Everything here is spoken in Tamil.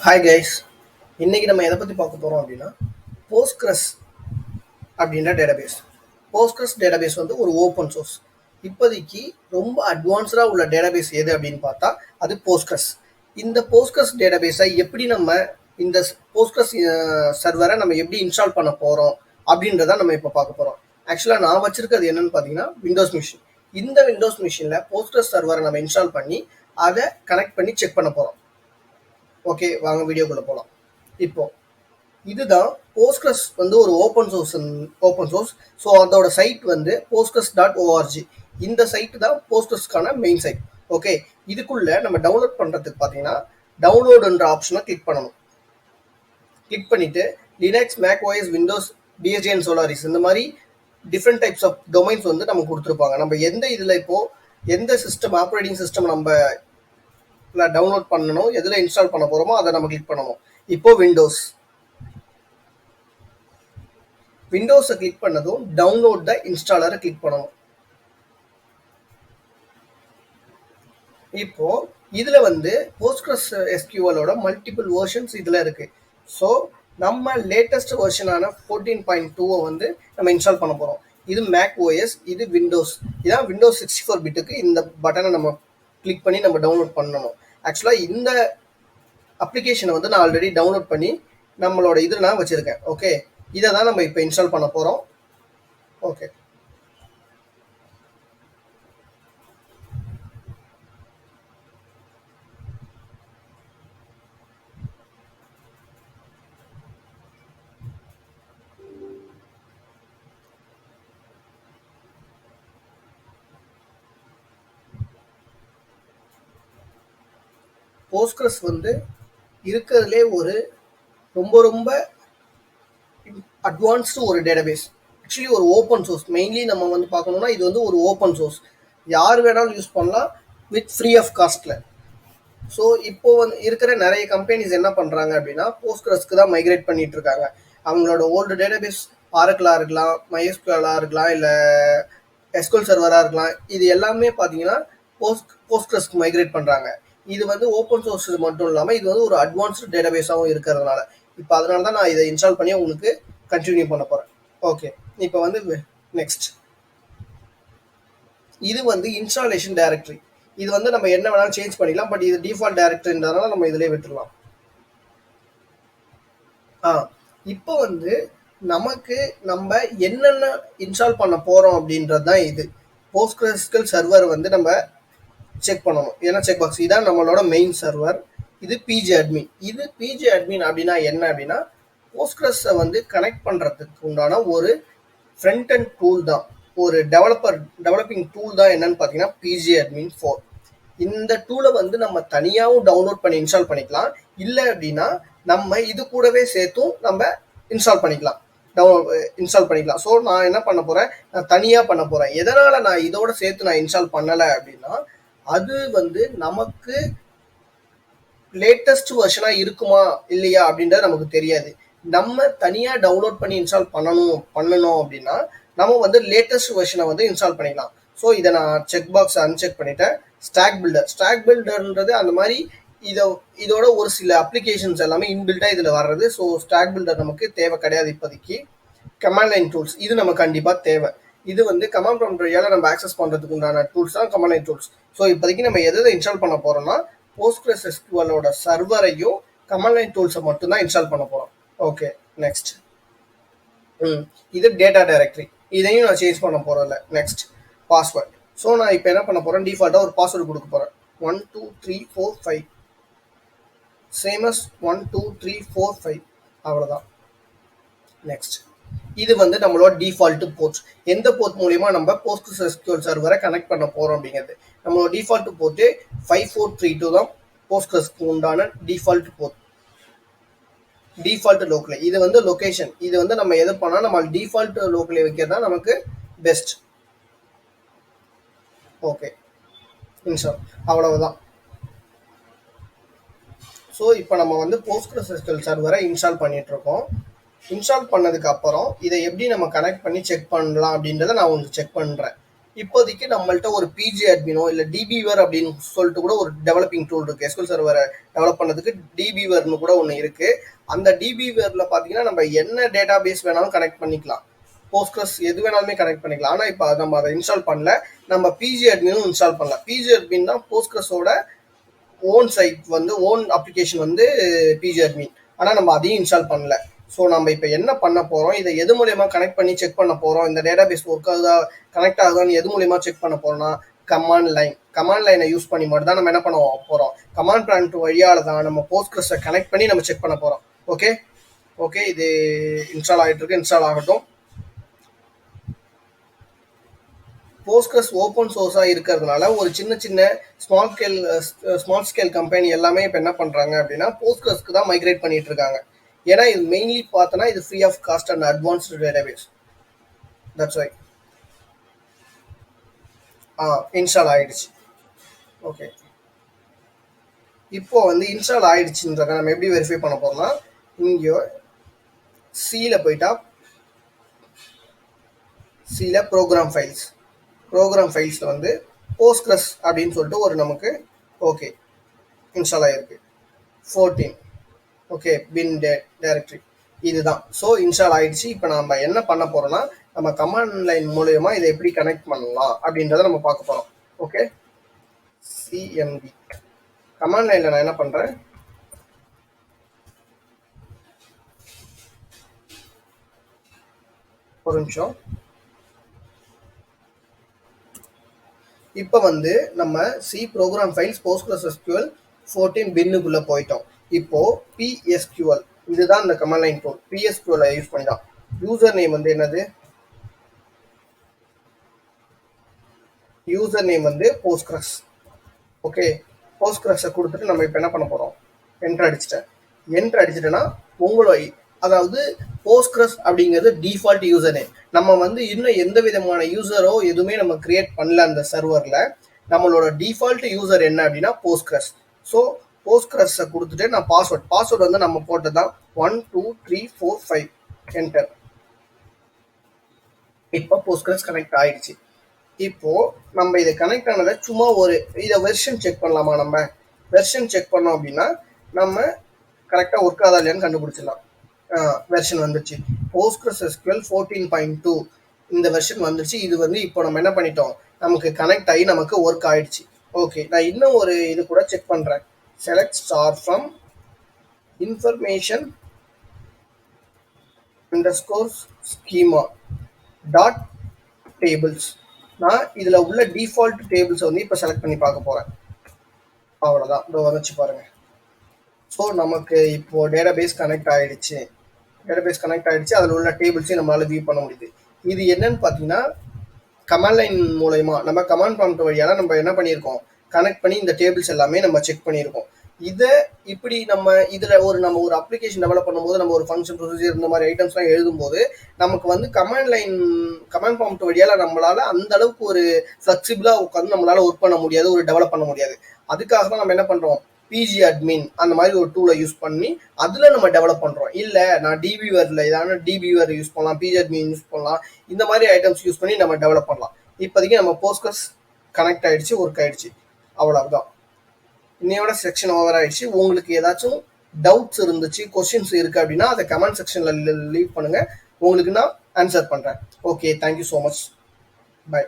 ஹாய் கைஸ், இன்னைக்கு நம்ம எதை பற்றி பார்க்க போகிறோம் அப்படின்னா போஸ்ட்கிரஸ் அப்படின்ற டேட்டாபேஸ். போஸ்ட்கிரஸ் டேட்டாபேஸ் வந்து ஒரு ஓப்பன் சோர்ஸ். இப்போதைக்கு ரொம்ப அட்வான்ஸ்டாக உள்ள டேட்டாபேஸ் எது அப்படின்னு பார்த்தா அது போஸ்ட்கிரஸ். இந்த போஸ்ட்கிரஸ் டேட்டாபேஸை எப்படி நம்ம இந்த போஸ்ட்கிரஸ் சர்வரை நம்ம எப்படி இன்ஸ்டால் பண்ண போகிறோம் அப்படின்றத நம்ம இப்போ பார்க்க போகிறோம். ஆக்சுவலாக நான் வச்சிருக்கிறது என்னன்னு பார்த்தீங்கன்னா விண்டோஸ் மிஷின். இந்த விண்டோஸ் மிஷினில் போஸ்ட்கிரஸ் சர்வரை நம்ம இன்ஸ்டால் பண்ணி அதை கனெக்ட் பண்ணி செக் பண்ண போகிறோம். ஓகே, வாங்க வீடியோக்குள்ள போகலாம். இப்போ இதுதான் போஸ்ட்கிரஸ் வந்து ஒரு ஓப்பன் சோர்ஸ். ஸோ அதோட சைட் வந்து postgres.org. இந்த சைட்டு தான் போஸ்ட்கிரஸ்க்கான மெயின் சைட். ஓகே, இதுக்குள்ள நம்ம டவுன்லோட் பண்ணுறதுக்கு பார்த்தீங்கன்னா டவுன்லோடுன்ற ஆப்ஷனை கிளிக் பண்ணணும். கிளிக் பண்ணிட்டு Linux, Mac OS, Windows, BSD and Solaris இந்த மாதிரி டிஃப்ரெண்ட் டைப்ஸ் ஆஃப் டொமைன்ஸ் வந்து நமக்கு கொடுத்துருப்பாங்க. நம்ம எந்த இதில் இப்போ எந்த சிஸ்டம் ஆப்ரேட்டிங் சிஸ்டம் நம்ம டவுன்லோட் பண்ணணும், எதில் இன்ஸ்டால் பண்ண போகிறோமோ அதை நம்ம கிளிக் பண்ணணும். இப்போ விண்டோஸை கிளிக் பண்ணதும் டவுன்லோட் த இன்ஸ்டாலரை கிளிக் பண்ணணும். இப்போ இதில் வந்து PostgreSQLோட மல்டிபிள் வெர்ஷன்ஸ் இதில் இருக்குது. ஸோ நம்ம லேட்டஸ்ட் வெர்ஷனான 14.2 வந்து நம்ம இன்ஸ்டால் பண்ண போகிறோம். இது மேக் ஓஎஸ், இது விண்டோஸ். இதான் விண்டோஸ் 64 பிட்டுக்கு இந்த பட்டனை நம்ம கிளிக் பண்ணி நம்ம டவுன்லோட் பண்ணணும். ஆக்சுவலாக இந்த அப்ளிகேஷனை வந்து நான் ஆல்ரெடி டவுன்லோட் பண்ணி நம்மளோட இதில் நான் வச்சுருக்கேன். ஓகே, இதை தான் நம்ம இப்போ இன்ஸ்டால் பண்ண போகிறோம். ஓகே, போஸ்ட்கிரஸ் வந்து இருக்கிறதுலே ஒரு ரொம்ப ரொம்ப அட்வான்ஸ்டு ஒரு டேட்டாபேஸ். ஆக்சுவலி ஒரு ஓப்பன் சோர்ஸ். மெயின்லி நம்ம வந்து பார்க்கணுன்னா இது வந்து ஒரு ஓப்பன் சோர்ஸ். யார் வேணாலும் யூஸ் பண்ணலாம் வித் ஃப்ரீ ஆஃப் காஸ்ட்டில். ஸோ இப்போ வந்து இருக்கிற நிறைய கம்பெனிஸ் என்ன பண்ணுறாங்க அப்படின்னா போஸ்ட்கிரஸ்க்கு தான் மைக்ரேட் பண்ணிட்டு இருக்காங்க. அவங்களோட ஓல்டு டேட்டாபேஸ் ஆரக்கிளாக இருக்கலாம், MySQLாக இருக்கலாம், இல்லை எஸ்கியூஎல் சர்வராக இருக்கலாம். இது எல்லாமே பார்த்தீங்கன்னா போஸ்ட்கிரஸ்க்கு மைக்ரேட் பண்ணுறாங்க. இது வந்து ஓப்பன் சோர்ஸ் மட்டும் இல்லாமல் இது வந்து ஒரு அட்வான்ஸ்டு டேட்டாபேஸாகவும் இருக்கிறதுனால இப்போ அதனால தான் நான் இதை இன்ஸ்டால் பண்ணி உங்களுக்கு கண்டினியூ பண்ண போகிறேன். ஓகே, இப்போ வந்து நெக்ஸ்ட் இது வந்து இன்ஸ்டாலேஷன் டைரக்டரி. இது வந்து நம்ம என்ன வேணாலும் சேஞ்ச் பண்ணிக்கலாம், பட் இது டிஃபால்ட் டைரக்டரின்றதுனால நம்ம இதிலே விட்டுடலாம். இப்போ வந்து நமக்கு நம்ம என்னென்ன இன்ஸ்டால் பண்ண போகிறோம் அப்படின்றது தான் இது. PostgreSQL சர்வர் வந்து நம்ம செக் பண்ணணும். ஏன்னா செக் பாக்ஸ் இதான் நம்மளோட மெயின் சர்வர். இது பிஜி அட்மின். இது பிஜி அட்மின் அப்படின்னா என்ன அப்படின்னா போஸ்ட்கிரஸை வந்து கனெக்ட் பண்ணுறதுக்கு உண்டான ஒரு ஃப்ரண்ட் அண்ட் டூல் தான், ஒரு டெவலப்பிங் டூல் தான். என்னன்னு பார்த்தீங்கன்னா பிஜி அட்மின் 4. இந்த டூலை வந்து நம்ம தனியாகவும் டவுன்லோட் பண்ணி இன்ஸ்டால் பண்ணிக்கலாம். இல்லை அப்படின்னா நம்ம இது கூடவே சேர்த்தும் நம்ம இன்ஸ்டால் பண்ணிக்கலாம். ஸோ நான் என்ன பண்ண போகிறேன், நான் தனியாக பண்ண போகிறேன். எதனால் நான் இதோட சேர்த்து நான் இன்ஸ்டால் பண்ணலை அப்படின்னா அது வந்து நமக்கு லேட்டஸ்ட் வெர்ஷனாக இருக்குமா இல்லையா அப்படின்றது நமக்கு தெரியாது. நம்ம தனியாக டவுன்லோட் பண்ணி இன்ஸ்டால் பண்ணணும் அப்படின்னா நம்ம வந்து லேட்டஸ்ட் வெர்ஷனை வந்து இன்ஸ்டால் பண்ணிக்கலாம். ஸோ இதை நான் செக் பாக்ஸ் அன்செக் பண்ணிட்டேன். ஸ்டாக் பில்டர்ன்றது அந்த மாதிரி இதோட ஒரு சில அப்ளிகேஷன்ஸ் எல்லாமே இன்பில்ட்டாக இதில் வர்றது. ஸோ ஸ்டாக் பில்டர் நமக்கு தேவை கிடையாது இப்போதைக்கு. கமாண்ட் லைன் டூல்ஸ் இது நம்ம கண்டிப்பாக தேவை. இது வந்து கமாண்ட் ப்ராம்ப்ட் வழியால் நம்ம ஆக்சஸ் பண்ணுறதுக்கு உண்டான டூல்ஸ் தான் கமாண்ட் லைன் டூல்ஸ். ஸோ இப்போதைக்கு நம்ம எதை இன்ஸ்டால் பண்ண போகிறோம்னா PostgreSQLோட சர்வரையும் கமாண்ட் லைன் டூல்ஸை மட்டும்தான் இன்ஸ்டால் பண்ண போகிறோம். ஓகே, நெக்ஸ்ட் இது டேட்டா டைரக்டரி. இதையும் நான் சேஞ்ச் பண்ண போகிறதில்ல. Next password. ஸோ நான் இப்போ என்ன பண்ண போகிறேன், டிஃபால்ட்டாக ஒரு பாஸ்வேர்டு கொடுக்க போகிறேன். 1 2 3 4 5 சேமஸ் 1 2 3 4 5 அவ்வளோதான். நெக்ஸ்ட் இது வந்து நம்மளோட டிஃபால்ட் போர்ட். எந்த போர்ட் மூலியமா நம்ம PostgreSQL சர்வரை கனெக்ட் பண்ண போறோம் அப்படிங்கிறது நம்மளோட டிஃபால்ட் போர்ட் 5432 தான். போஸ்ட்கிரஸ்க்கு உண்டான டிஃபால்ட் போர்ட், டிஃபால்ட் லோக்கல். இது வந்து லொகேஷன். இது வந்து நம்ம எது பண்ணா நம்ம டிஃபால்ட் லோக்கலை வைக்கிறது தான் நமக்கு பெஸ்ட். ஓகே, இன்ஸ்டால் அவ்வளவுதான். ஸோ இப்போ நம்ம வந்து PostgreSQL சர்வரை இன்ஸ்டால் பண்ணிட்டு இருக்கோம். இன்ஸ்டால் பண்ணதுக்கு அப்புறம் இதை எப்படி நம்ம கனெக்ட் பண்ணி செக் பண்ணலாம் அப்படின்றத நான் உங்களுக்கு செக் பண்ணுறேன். இப்போதைக்கு நம்மள்ட்ட ஒரு பிஜி அட்மினோ இல்லை டிபிவர் அப்படின்னு சொல்லிட்டு கூட ஒரு டெவலப்பிங் டூல் இருக்கு. எஸ்கியூஎல் சர்வரை டெவலப் பண்ணதுக்கு டிபிவர்னு கூட ஒன்று இருக்கு. அந்த டிபிவர்ல பார்த்தீங்கன்னா நம்ம என்ன டேட்டா பேஸ் வேணாலும் கனெக்ட் பண்ணிக்கலாம். போஸ்ட்கிரஸ் எது வேணாலுமே கனெக்ட் பண்ணிக்கலாம். ஆனால் இப்போ நம்ம அதை இன்ஸ்டால் பண்ணல. நம்ம பிஜி அட்மினும் இன்ஸ்டால் பண்ணல. பிஜி அட்மின் தான் போஸ்ட்கிரஸோட ஓன் சைட் வந்து ஓன் அப்ளிகேஷன் வந்து பிஜி அட்மின். ஆனால் நம்ம அதையும் இன்ஸ்டால் பண்ணல. ஸோ நம்ம இப்போ என்ன பண்ண போகிறோம், இதை எது மூலயமா கனெக்ட் பண்ணி செக் பண்ண போகிறோம், இந்த டேட்டா பேஸ் ஒர்க் ஆகுதா கனெக்ட் ஆகுதான்னு எது மூலயமா செக் பண்ண போகிறோம்னா கமாண்ட் லைனை யூஸ் பண்ணி மட்டும் தான் நம்ம என்ன பண்ண போகிறோம், கமாண்ட் ப்ராம்ப்ட் வழியால் தான் நம்ம போஸ்ட்கிரஸை கனெக்ட் பண்ணி நம்ம செக் பண்ண போகிறோம். ஓகே ஓகே இது இன்ஸ்டால் ஆகிட்டு இருக்கு. இன்ஸ்டால் ஆகட்டும். போஸ்ட்கிரஸ் ஓப்பன் சோர்ஸாக இருக்கிறதுனால ஒரு சின்ன சின்ன ஸ்மால் ஸ்கேல் கம்பெனி எல்லாமே இப்போ என்ன பண்ணுறாங்க அப்படின்னா போஸ்ட்கிரஸ்க்கு தான் மைக்ரேட் பண்ணிட்டு இருக்காங்க. ஏன்னா இது மெயின்லி பார்த்தோன்னா இது free of cost and advanced database. That's why install ஆயிடுச்சு. ஓகே இப்போ வந்து இன்ஸ்டால் ஆயிடுச்சுன்றத நம்ம எப்படி வெரிஃபை பண்ண போறோம்னா, இங்கே சியில் போயிட்டா சியில் ப்ரோக்ராம் ஃபைல்ஸில் வந்து போஸ்ட்கிரஸ் அப்படின்னு சொல்லிட்டு ஒரு நமக்கு ஓகே இன்ஸ்டால் ஆகிருக்கு 14. ஓகே பின் டைரக்டரி இதுதான். ஸோ இன்ஸ்டால் ஆயிடுச்சு. இப்போ நம்ம என்ன பண்ண போறோம்னா நம்ம கமாண்ட் லைன் மூலயமா இதை எப்படி கனெக்ட் பண்ணலாம் அப்படின்றத நம்ம பார்க்க போறோம். ஓகே சிஎம்டி கமாண்ட் லைன்ல நான் என்ன பண்றேன், ஒரு நிமிஷம். இப்போ வந்து நம்ம சி ப்ரோக்ராம் ஃபைல்ஸ் PostgreSQL 14 பின்னுக்குள்ள போயிட்டோம். இப்போ PSQL இதுதான் இந்த command line tool. PSQL use பண்ணிதான். யூசர் நேம் வந்து என்னது, யூசர் நேம் வந்து போஸ்ட்கிரஸ். ஓகே போஸ்ட்கிரஸை கொடுத்துட்டு நம்ம இப்போ என்ன பண்ண போகிறோம், என்ட்ரு அடிச்சிட்டேன்னா உங்களோட அதாவது போஸ்ட்கிரஸ் அப்படிங்கிறது டிஃபால்ட் யூசர் நேம். நம்ம வந்து இன்னும் எந்த விதமான யூசரோ எதுவுமே நம்ம கிரியேட் பண்ணல அந்த சர்வரில். நம்மளோட டிஃபால்ட் யூசர் என்ன அப்படின்னா போஸ்ட்கிரஸ். ஸோ போஸ்ட்கிரஸை கொடுத்துட்டு நான் பாஸ்வேர்ட் வந்து நம்ம போட்டது தான் 1 2 3 4 5 என்டர். இப்போ போஸ்ட்கிரஸ் கனெக்ட் ஆயிடுச்சு. இப்போ நம்ம இதை கனெக்ட் ஆனதை சும்மா ஒரு இதை வெர்ஷன் செக் பண்ணலாமா, நம்ம வெர்ஷன் செக் பண்ணோம் அப்படின்னா நம்ம கரெக்டாக ஒர்க் ஆதா இல்லையான்னு கண்டுபிடிச்சிடலாம். வெர்ஷன் வந்துருச்சு PostgreSQL 14.2 இந்த வெர்ஷன் வந்துருச்சு. இது வந்து இப்போ நம்ம என்ன பண்ணிட்டோம், நமக்கு கனெக்ட் ஆகி நமக்கு ஒர்க் ஆயிடுச்சு. ஓகே நான் இன்னும் ஒரு இது கூட செக் பண்ணுறேன். Select star from information underscore schema dot tables. நான் இதில் உள்ள டிஃபால்ட் டேபிள்ஸை வந்து இப்போ செலக்ட் பண்ணி பார்க்க போகிறேன். அவ்வளோதான், இதோ வந்துச்சு பாருங்க. ஸோ நமக்கு இப்போ டேட்டாபேஸ் கனெக்ட் ஆகிடுச்சு. அதில் உள்ள டேபிள்ஸையும் நம்மளால் வியூ பண்ண முடியுது. இது என்னன்னு பார்த்தீங்கன்னா கமாண்ட் லைன் மூலயமா நம்ம கமாண்ட் ப்ராம்ப்ட் வழியாக நம்ம என்ன பண்ணியிருக்கோம், கனெக்ட் பண்ணி இந்த டேபிள்ஸ் எல்லாமே நம்ம செக் பண்ணியிருக்கோம். இதை இப்படி நம்ம இதில் நம்ம ஒரு அப்ளிகேஷன் டெவலப் பண்ணும்போது நம்ம ஒரு ஃபங்க்ஷன் ப்ரொசீஜர் இந்த மாதிரி ஐட்டம்ஸ்லாம் எழுதும்போது நமக்கு வந்து கமாண்ட் ப்ராம்ப்ட் வழியால் நம்மளால் அந்த அளவுக்கு ஒரு ஃப்ளெக்சிபிளாக உட்காந்து நம்மளால் ஒர்க் பண்ண முடியாது, ஒரு டெவலப் பண்ண முடியாது. அதுக்காக தான் நம்ம என்ன பண்ணுறோம், பிஜி அட்மின் அந்த மாதிரி ஒரு டூலை யூஸ் பண்ணி அதில் நம்ம டெவலப் பண்ணுறோம். இல்லை நான் டிபிவரில் இதான டிபிவர் யூஸ் பண்ணலாம், பிஜி அட்மின் யூஸ் பண்ணலாம், இந்த மாதிரி ஐட்டம்ஸ் யூஸ் பண்ணி நம்ம டெவலப் பண்ணலாம். இப்போதைக்கு நம்ம போஸ்ட்கிரஸ் கனெக்ட் ஆகிடுச்சு, ஒர்க் ஆகிடுச்சு, அவ்வளவுதான். இன்னையோட செக்ஷன் ஓவர் ஆயிடுச்சு. உங்களுக்கு ஏதாச்சும் டவுட்ஸ் இருந்துச்சு, கொஸ்டின்ஸ் இருக்குது அப்படின்னா அதை கமெண்ட் செக்ஷனில் லீவ் பண்ணுங்கள், உங்களுக்கு நான் ஆன்சர் பண்ணுறேன். Okay thank you so much, by.